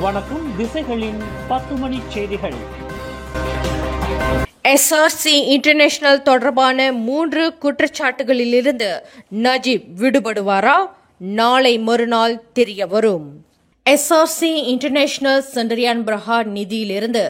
வணக்கம். திசைகளின் 10 மணி செய்திகள். SRC international தொடர்பான 3 குற்றச்சாட்டுகளிலிருந்து நஜீப் விடுபடுவாரா? நாளை மறுநாள் தெரியவரும். எஸ்ஆர்சி இன்டர்நேஷனல் சந்திரியான் பிரஹான் நிதியிலிருந்து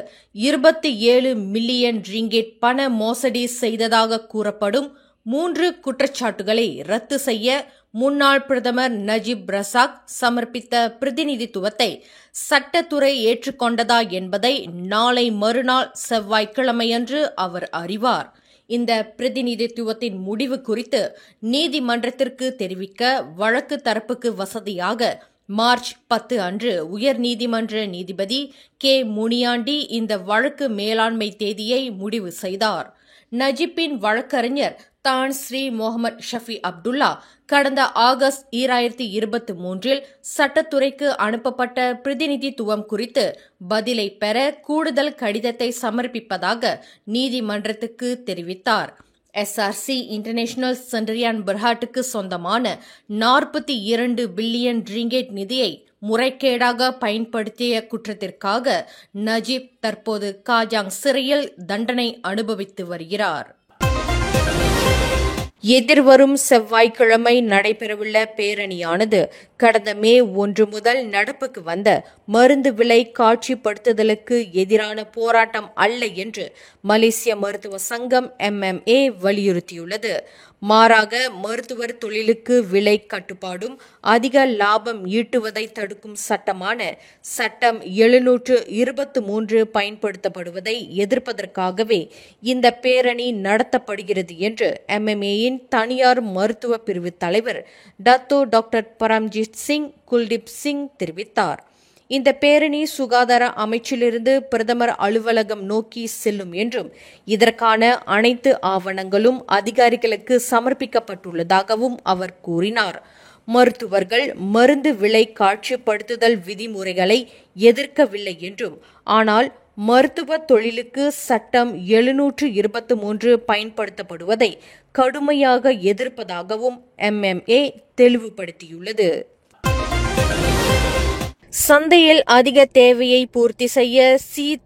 27 மில்லியன் ரிங்கிட் பண மோசடி செய்ததாக கூறப்படும் 3 குற்றச்சாட்டுகளை ரத்து செய்ய முன்னாள் பிரதமர் நஜீப் ரசாக் சமர்ப்பித்த பிரதிநிதித்துவத்தை சட்டத்துறை ஏற்றுக்கொண்டதா என்பதை நாளை மறுநாள் செவ்வாய்க்கிழமையன்று அவர் அறிவார். இந்த பிரதிநிதித்துவத்தின் முடிவு குறித்து நீதிமன்றத்திற்கு தெரிவிக்க வழக்கு தரப்புக்கு வசதியாக மார்ச் 10 அன்று உயர்நீதிமன்ற நீதிபதி கே முனியாண்டி இந்த வழக்கு மேலாண்மை தேதியை முடிவு செய்தார். நஜீப்பின் வழக்கறிஞர் தான் ஸ்ரீ முகமது ஷஃபி அப்துல்லா கடந்த ஆகஸ்ட் 2023 சட்டத்துறைக்கு அனுப்பப்பட்ட பிரதிநிதித்துவம் குறித்து பதிலை பெற கூடுதல் கடிதத்தை சமர்ப்பிப்பதாக நீதிமன்றத்துக்கு தெரிவித்தார். எஸ்ஆர்சி இன்டர்நேஷனல் சந்திரியான் பிரஹாட்டுக்கு சொந்தமான 42 பில்லியன் ரிங்கேட் நிதியை முறைகேடாக பயன்படுத்திய குற்றத்திற்காக நஜீப் தற்போது காஜாங் சிறையில் தண்டனை அனுபவித்து வருகிறார். எதிர்வரும் செவ்வாய்க்கிழமை நடைபெறவுள்ள பேரணியானது கடந்த மே 1 முதல் நடப்புக்கு வந்த மருந்து விலை காட்சிப்படுத்துதலுக்கு எதிரான போராட்டம் அல்ல என்று மலேசிய மருத்துவ சங்கம் MMA வலியுறுத்தியுள்ளது. மாறாக மருத்துவர் தொழிலுக்கு விலை கட்டுப்பாடும் அதிக லாபம் ஈட்டுவதை தடுக்கும் சட்டமான சட்டம் 723 பயன்படுத்தப்படுவதை எதிர்ப்பதற்காகவே இந்த பேரணி நடத்தப்படுகிறது என்று MMAயின் தனியார் மருத்துவ பிரிவு தலைவர் டத்தோ டாக்டர் பரம்ஜித் சிங் குல்தீப் சிங் தெரிவித்தார். இந்த பேரணி சுகாதார அமைச்சிலிருந்து பிரதமர் அலுவலகம் நோக்கி செல்லும் என்றும் இதற்கான அனைத்து ஆவணங்களும் அதிகாரிகளுக்கு சமர்ப்பிக்கப்பட்டுள்ளதாகவும் அவர் கூறினார். மருத்துவர்கள் மருந்து விலை காட்சிப்படுத்துதல் விதிமுறைகளை எதிர்க்கவில்லை என்றும், ஆனால் மருத்துவ தொழிலுக்கு சட்டம் 723 பயன்படுத்தப்படுவதை கடுமையாக எதிர்ப்பதாகவும் MMA தெளிவுபடுத்தியுள்ளது. சந்தையில் அதிக தேவையை பூர்த்தி செய்ய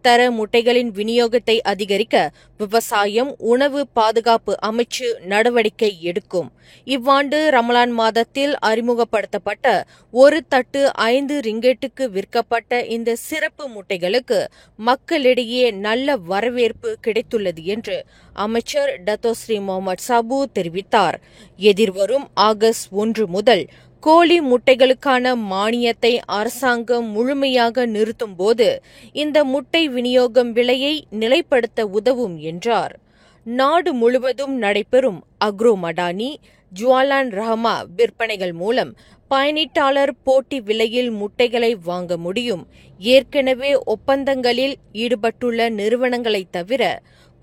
தர முட்டைகளின் விநியோகத்தை அதிகரிக்க விவசாயம் உணவு பாதுகாப்பு அமைச்சு நடவடிக்கை எடுக்கும். இவ்வாண்டு ரமலான் மாதத்தில் அறிமுகப்படுத்தப்பட்ட ஒரு தட்டு 5 ரிங்கெட்டுக்கு விற்கப்பட்ட இந்த சிறப்பு முட்டைகளுக்கு மக்களிடையே நல்ல வரவேற்பு கிடைத்துள்ளது என்று அமைச்சர் டத்தோ ஸ்ரீ முகமது சாபு தெரிவித்தார். எதிர்வரும் ஆகஸ்ட் 1 முதல் கோழி முட்டைகளுக்கான மானியத்தை அரசாங்கம் முழுமையாக நிறுத்தும் போது இந்த முட்டை விநியோகம் விலையை நிலைப்படுத்த உதவும் என்றார். நாடு முழுவதும் நடைபெறும் அக்ரோ மடானி, ஜுவாலான் ரஹமா விற்பனைகள் மூலம் பயனீட்டாளர் போட்டி விலையில் முட்டைகளை வாங்க முடியும். ஏற்கனவே ஒப்பந்தங்களில் ஈடுபட்டுள்ள நிறுவனங்களை தவிர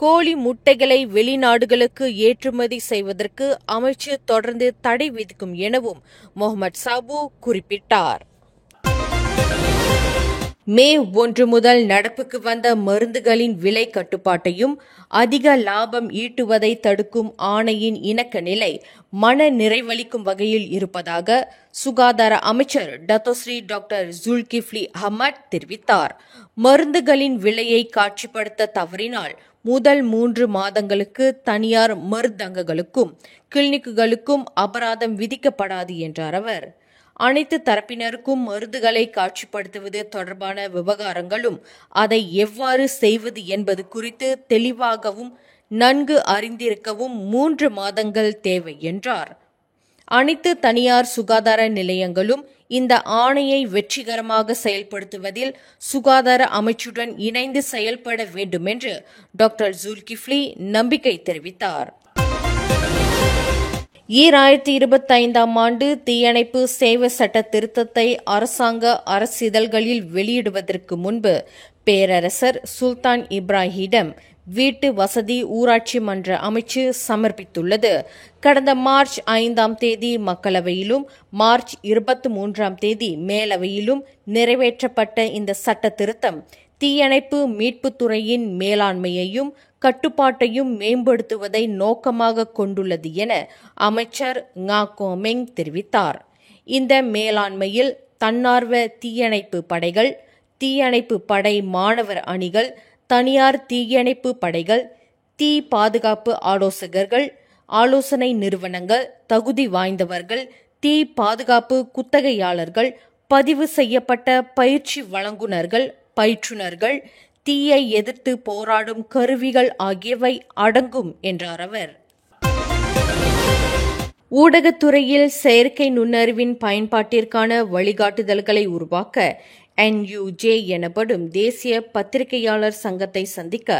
கோழி முட்டைகளை வெளிநாடுகளுக்கு ஏற்றுமதி செய்வதற்கு அமைச்சு தொடர்ந்து தடை விதிக்கும் எனவும் முகமது சாபு குறிப்பிட்டார். மே 1 முதல் நடப்புக்கு வந்த மருந்துகளின் விலை கட்டுப்பாட்டையும் அதிக லாபம் ஈட்டுவதை தடுக்கும் ஆணையின் இணக்க நிலை மன நிறைவளிக்கும் வகையில் இருப்பதாக சுகாதார அமைச்சர் டத்தோஸ்ரீ டாக்டர் ஜுல்கிஃப்லி அஹமட் தெரிவித்தார். மருந்துகளின் விலையை காட்சிப்படுத்த தவறினால் முதல் 3 மாதங்களுக்கு தனியார் மருந்தகங்களுக்கும் கிளினிக்குகளுக்கும் அபராதம் விதிக்கப்படாது என்றார் அவர். அனைத்து தரப்பினருக்கும் மருந்துகளை காட்சிப்படுத்துவது தொடர்பான விவகாரங்களும் அதை எவ்வாறு செய்வது என்பது குறித்து தெளிவாகவும் நன்கு அறிந்திருக்கவும் 3 மாதங்கள் தேவை என்றார். அனைத்து தனியார் சுகாதார நிலையங்களும் இந்த ஆணையை வெற்றிகரமாக செயல்படுத்துவதில் சுகாதார அமைச்சுடன் இணைந்து செயல்பட வேண்டும் என்று டாக்டர் ஜுல்கிஃப்லி நம்பிக்கை தெரிவித்தார். 2025 ஆண்டு தீயணைப்பு சேவை சட்ட திருத்தத்தை அரசாங்க அரசிதழ்களில் வெளியிடுவதற்கு முன்பு பேரரசர் சுல்தான் இப்ராஹிமிடம் வீட்டு வசதி ஊராட்சி மன்ற அமைச்சு சமர்ப்பித்துள்ளது. கடந்த மார்ச் 5 மக்களவையிலும் மார்ச் 23 மேலவையிலும் நிறைவேற்றப்பட்ட இந்த சட்ட திருத்தம் தீயணைப்பு மீட்புத் துறையின் மேலாண்மையையும் கட்டுப்பாட்டையும் மேம்படுத்துவதை நோக்கமாக கொண்டுள்ளது என அமைச்சர் ngா கோமெங் தெரிவித்தார். இந்த மேலாண்மையில் தன்னார்வ தீயணைப்பு படைகள், தீயணைப்பு படை மாணவர் அணிகள், தனியார் தீயணைப்பு படைகள், தீ பாதுகாப்பு ஆலோசகர்கள், ஆலோசனை நிறுவனங்கள், தகுதி வாய்ந்தவர்கள், தீ பாதுகாப்பு குத்தகையாளர்கள், பதிவு செய்யப்பட்ட பயிற்சி வழங்குனர்கள், பயிற்றுனர்கள், தீயை எதிர்த்து போராடும் கருவிகள் ஆகியவை அடங்கும் என்றார் அவர். ஊடகத்துறையில் செயற்கை நுண்ணறிவின் பயன்பாட்டிற்கான வழிகாட்டுதல்களை உருவாக்க NUJ எனப்படும் தேசிய பத்திரிகையாளர் சங்கத்தை சந்திக்க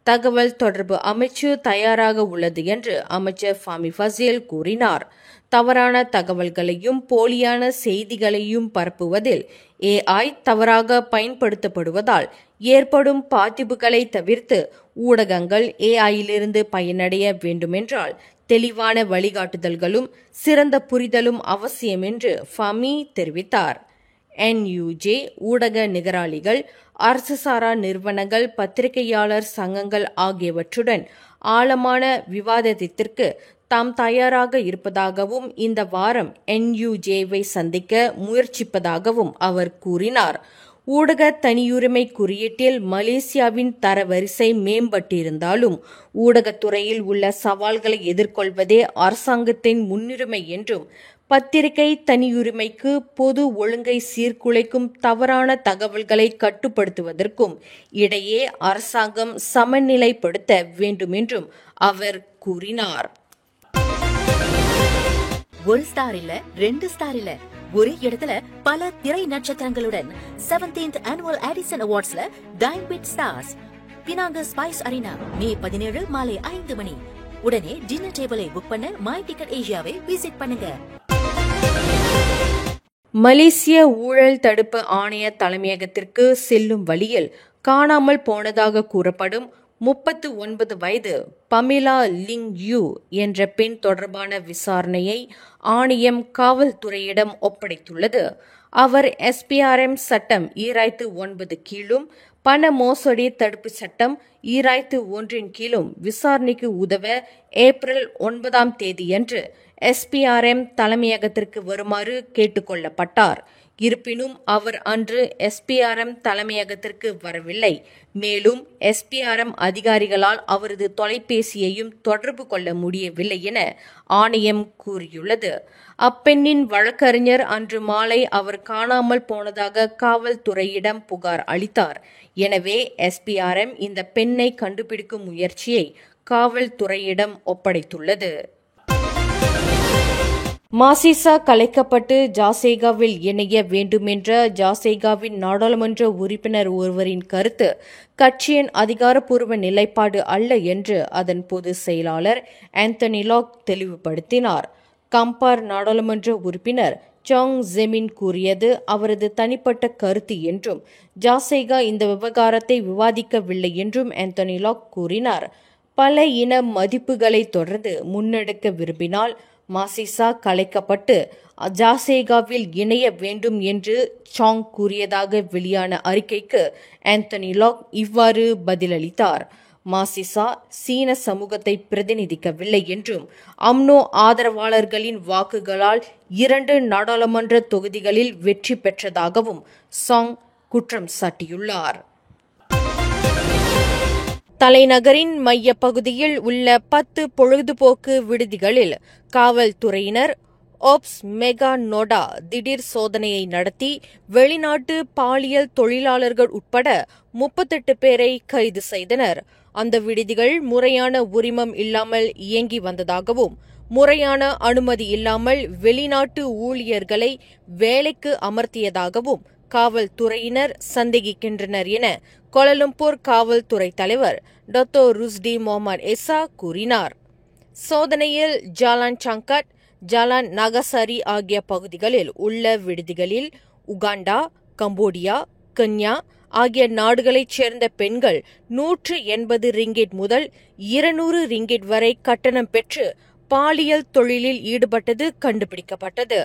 தகவல் தொடர்பு அமைச்சு தயாராக உள்ளது என்று அமைச்சர் ஃபாமி ஃபசீல் கூறினார். தவறான தகவல்களையும் போலியான செய்திகளையும் பரப்புவதில் AI தவறாக பயன்படுத்தப்படுவதால் ஏற்படும் பாதிப்புகளை தவிர்த்து ஊடகங்கள் AI-யிலிருந்து பயனடைய வேண்டுமென்றால் தெளிவான வழிகாட்டுதல்களும் சிறந்த புரிதலும் அவசியம் என்று ஃபாமி தெரிவித்தார். NUJ ஊடக நிகராளிகள், அரசு சாரா நிறுவனங்கள், பத்திரிகையாளர் சங்கங்கள் ஆகியவற்றுடன் ஆழமான விவாதத்திற்கு தாம் தயாராக இருப்பதாகவும் இந்த வாரம் NUJ-வை சந்திக்க முயற்சிப்பதாகவும் அவர் கூறினார். ஊடக தனியுரிமை குறியீட்டில் மலேசியாவின் தரவரிசை மேம்பட்டிருந்தாலும் ஊடகத்துறையில் உள்ள சவால்களை எதிர்கொள்வதே அரசாங்கத்தின் முன்னுரிமை என்றும் பத்திரிகை தனியுரிமைக்கு பொது ஒழுங்கை சீர்குலைக்கும் தவறான தகவல்களை கட்டுப்படுத்துவதற்கும் இடையே அரசாங்கம் சமநிலைப்படுத்த வேண்டும் என்றும் அவர் கூறினார். ஒரு ஸ்டார் இல்ல, 2 ஸ்டார் இல்ல, ஒரே இடத்துல பல திரை நட்சத்திரங்களுடன் 17th Annual Edison Awardsல Dine with Stars. Penang Spice Arena May 17 மாலை 5 மணி. உடனே டின்னர் டேபிளை புக் பண்ண மை டிக்கெட் ஏசியாவை விசிட் பண்ணுங்க. மலேசிய ஊழல் தடுப்பு ஆணைய தலைமையகத்திற்கு செல்லும் வழியில் காணாமல் போனதாக கூறப்படும் 39 வயது பமிலா லிங் யூ என்ற பெண் தொடர்பான விசாரணையை ஆணையம் காவல்துறையிடம் ஒப்படைத்துள்ளது. அவர் SPRM சட்டம் 2009 கீழும் பண மோசடி தடுப்பு சட்டம் 2001 கீழும் விசாரணைக்கு உதவ ஏப்ரல் 9 தேதியன்று SPRM தலைமையகத்திற்கு வருமாறு கேட்டுக்கொள்ளப்பட்டார். இருப்பினும் அவர் அன்று SPRM தலைமையகத்திற்கு வரவில்லை. மேலும் SPRM அதிகாரிகளால் அவரது தொலைபேசியையும் தொடர்பு கொள்ள முடியவில்லை என ஆணையம் கூறியுள்ளது. அப்பெண்ணின் வழக்கறிஞர் அன்று மாலை அவர் காணாமல் போனதாக காவல்துறையிடம் புகார் அளித்தார். எனவே SPRM இந்த பெண்ணை கண்டுபிடிக்கும் முயற்சியை காவல்துறையிடம் ஒப்படைத்துள்ளது. மாசிசா கலைக்கப்பட்டு ஜாசேகாவில் இணைய வேண்டுமென்ற ஜாசேகாவின் நாடாளுமன்ற உறுப்பினர் ஒருவரின் கருத்து கட்சியின் அதிகாரப்பூர்வ நிலைப்பாடு அல்ல என்று அதன் பொதுச் செயலாளர் ஆந்தனி லாக் தெளிவுபடுத்தினார். கம்பார் நாடாளுமன்ற உறுப்பினர் சாங் ஜெமின் கூறியது அவரது தனிப்பட்ட கருத்து என்றும் ஜாசேகா இந்த விவகாரத்தை விவாதிக்கவில்லை என்றும் ஆந்தனி லாக் கூறினார். பல இன மதிப்புகளை தொடர்ந்து முன்னெடுக்க விரும்பினால் மாசிசா கலைக்கப்பட்டு ஜாசேகாவில் இணைய வேண்டும் என்று சாங் கூறியதாக வெளியான அறிக்கைக்கு ஆந்தனி லாக் இவ்வாறு பதிலளித்தார். மாசிசா சீன சமூகத்தை பிரதிநிதிக்கவில்லை என்றும் அம்னோ ஆதரவாளர்களின் வாக்குகளால் 2 நாடாளுமன்ற தொகுதிகளில் வெற்றி பெற்றதாகவும் சாங் குற்றம் சாட்டியுள்ளார். தலைநகரின் மைய பகுதியில் உள்ள 10 பொழுதுபோக்கு விடுதிகளில் காவல்துறையினர் ஓப்ஸ் மெகா நோடா திடீர் சோதனையை நடத்தி வெளிநாட்டு பாலியல் தொழிலாளர்கள் உட்பட 38 பேரை கைது செய்தனர். அந்த விடுதிகள் முறையான உரிமம் இல்லாமல் இயங்கி வந்ததாகவும் முறையான அனுமதி இல்லாமல் வெளிநாட்டு ஊழியர்களை வேலைக்கு அமர்த்தியதாகவும் காவல்துறையினர் சந்தேகிக்கின்றனர் என கோலாலம்பூர் காவல்துறை தலைவர் டத்தோ ருஸ்டி முகமது எசா கூறினார். சோதனையில் ஜாலான் சங்கட், ஜாலான் நாகசாரி ஆகிய பகுதிகளில் உள்ள விடுதிகளில் உகாண்டா, கம்போடியா, கென்யா ஆகிய நாடுகளைச் சேர்ந்த பெண்கள் 180 ரிங்கிட் முதல் 200 ரிங்கிட் வரை கட்டணம் பெற்று பாலியல் தொழிலில் ஈடுபட்டது கண்டுபிடிக்கப்பட்டது.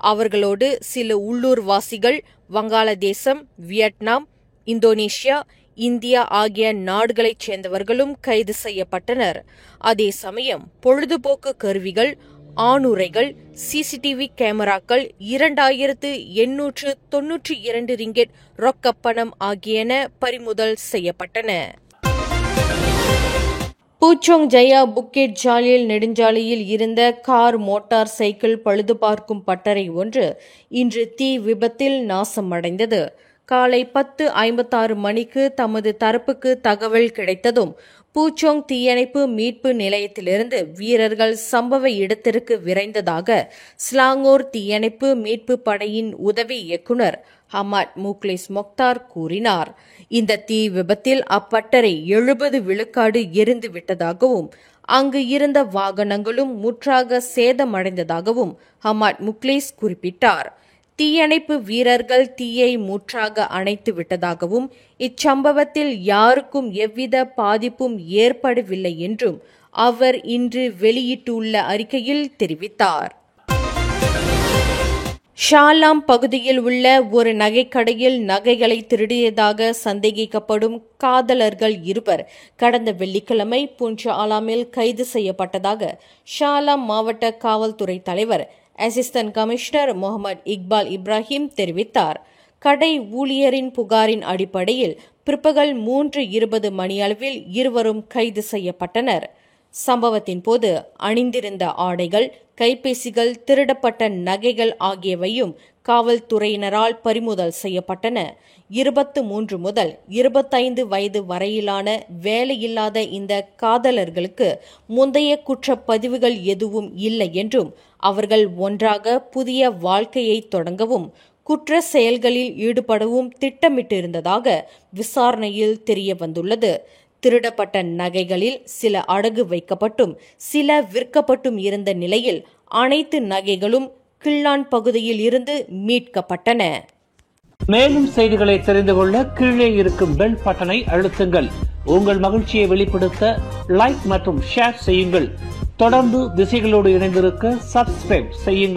அவர்களோடு சில உள்ளூர் வாசிகள் வங்காளதேசம், வியட்நாம், இந்தோனேஷியா, இந்தியா ஆகிய நாடுகளைச் சேர்ந்தவர்களும் கைது செய்யப்பட்டனர். அதே சமயம் பொழுதுபோக்கு கருவிகள், ஆணுரைகள், சிசிடிவி கேமராக்கள், 2892 ரிங்கெட் ரொக்கப்பணம் ஆகியன பறிமுதல் செய்யப்பட்டன. பூச்சோங் ஜயா புக்கெட் ஜாலியல் நெடுஞ்சாலையில் இருந்த கார் மோட்டார் சைக்கிள் பழுதுபார்க்கும் பட்டறை ஒன்று இன்று தீ விபத்தில் நாசமடைந்தது. காலை 10:56 மணிக்கு தமது தரப்புக்கு தகவல் கிடைத்ததும் பூச்சோங் தீயணைப்பு மீட்பு நிலையத்திலிருந்து வீரர்கள் சம்பவ இடத்திற்கு விரைந்ததாக ஸ்லாங்கூர் தீயணைப்பு மீட்பு படையின் உதவி இயக்குநர் ஹமாட் முக்லிஸ் மொக்தார் கூறினார். இந்த தீ விபத்தில் அப்பட்டறை 70 விழுக்காடு எரிந்து விட்டதாகவும் அங்கு இருந்த வாகனங்களும் முற்றாக சேதமடைந்ததாகவும் ஹமாட் முக்லிஸ் குறிப்பிட்டார். தீயணைப்பு வீரர்கள் தீயை முற்றாக அணைத்து விட்டதாகவும் இச்சம்பவத்தில் யாருக்கும் எவ்வித பாதிப்பும் ஏற்படவில்லை என்றும் அவர் இன்று வெளியிட்டுள்ள அறிக்கையில் தெரிவித்தார். ஷாலாம் பகுதியில் உள்ள ஒரு நகைக்கடையில் நகைகளை திருடியதாக சந்தேகிக்கப்படும் காதலர்கள் இருவர் கடந்த வெள்ளிக்கிழமை புன்ச் ஆலாமில் கைது செய்யப்பட்டதாக ஷாலாம் மாவட்ட காவல்துறை தலைவர் அசிஸ்டன்ட் கமிஷனர் முகமது இக்பால் இப்ராஹிம் தெரிவித்தார். கடை ஊழியரின் புகாரின் அடிப்படையில் பிற்பகல் 3:20 மணியளவில் இருவரும் கைது செய்யப்பட்டனர். சம்பவத்தின் போது அணிந்திருந்த ஆடைகள், கைபேசிகள், திருடப்பட்ட நகைகள் ஆகியவையும் காவல்துறையினரால் பறிமுதல் செய்யப்பட்டன. 23 முதல் 25 வயது வரையிலான வேலையில்லாத இந்த காதலர்களுக்கு முந்தைய குற்றப்பதிவுகள் எதுவும் இல்லை என்றும் அவர்கள் ஒன்றாக புதிய வாழ்க்கையை தொடங்கவும் குற்ற செயல்களில் ஈடுபடவும் திட்டமிட்டிருந்ததாக விசாரணையில் தெரிய வந்துள்ளது. திருடப்பட்ட நகைகளில் சில அடகு வைக்கப்பட்டும் சில விற்கப்பட்டும் இருந்த நிலையில் அனைத்து நகைகளும் கிள்ளான் பகுதியில் இருந்து மீட்கப்பட்டன. மேலும் செய்திகளை தெரிந்து கொள்ள கீழே இருக்கும் பெல் பட்டனை அழுத்துங்கள். உங்கள் மகிழ்ச்சியை வெளிப்படுத்த லைக் மற்றும் ஷேர் செய்யுங்கள். தொடர்ந்து திசைகளோடு இணைந்திருக்க சப்ஸ்கிரைப் செய்யுங்கள்.